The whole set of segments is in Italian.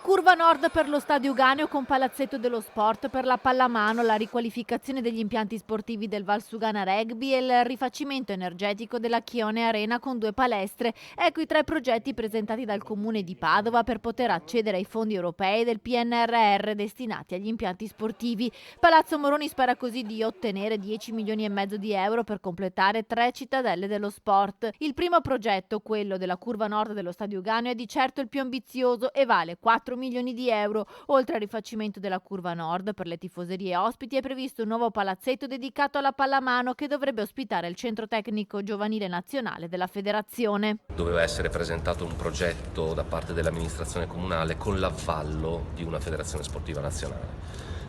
Curva Nord per lo Stadio Uganeo con Palazzetto dello Sport per la pallamano, la riqualificazione degli impianti sportivi del Valsugana Rugby e il rifacimento energetico della Chione Arena con 2 palestre. Ecco i 3 progetti presentati dal Comune di Padova per poter accedere ai fondi europei del PNRR destinati agli impianti sportivi. Palazzo Moroni spera così di ottenere 10 milioni e mezzo di euro per completare 3 cittadelle dello sport. Il primo progetto, quello della Curva Nord dello Stadio Uganeo, è di certo il più ambizioso e vale 4 milioni di euro. Oltre al rifacimento della Curva Nord per le tifoserie ospiti è previsto un nuovo palazzetto dedicato alla pallamano che dovrebbe ospitare il centro tecnico giovanile nazionale della federazione. Doveva essere presentato un progetto da parte dell'amministrazione comunale con l'avallo di una federazione sportiva nazionale.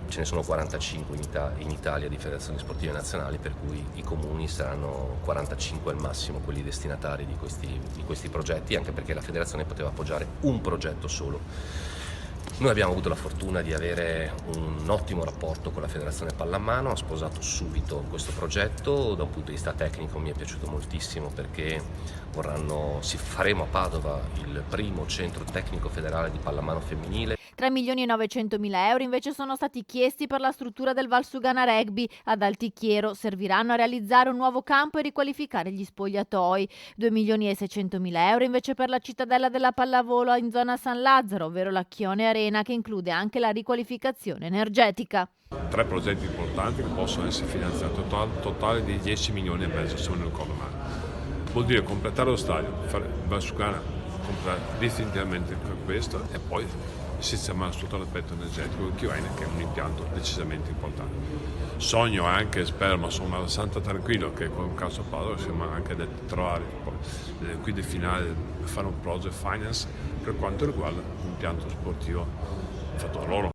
Ce ne sono 45 in Italia di federazioni sportive nazionali, per cui i comuni saranno 45 al massimo quelli destinatari di questi progetti, anche perché la federazione poteva appoggiare un progetto solo. Noi abbiamo avuto la fortuna di avere un ottimo rapporto con la Federazione Pallamano, ho sposato questo progetto, da un punto di vista tecnico mi è piaciuto moltissimo perché faremo a Padova il primo centro tecnico federale di pallamano femminile. 3 milioni e 900 mila euro invece sono stati chiesti per la struttura del Valsugana Rugby ad Altichiero, serviranno a realizzare un nuovo campo e riqualificare gli spogliatoi. 2 milioni e 600 mila euro invece per la cittadella della pallavolo in zona San Lazzaro, ovvero la Chione Arena, che include anche la riqualificazione energetica. 3 progetti importanti che possono essere finanziati, totale di 10 milioni e mezzo se non ricordo male. Vuol dire completare lo stadio, fare il Valsugana, comprare definitivamente questo e poi sistemare sotto l'aspetto energetico il Chione, che è un impianto decisamente importante. Sogno anche, spero, ma sono abbastanza tranquillo che con un caso Padova riusciamo anche a trovare qui del finale, fare un project finance per quanto riguarda l'impianto sportivo fatto da loro.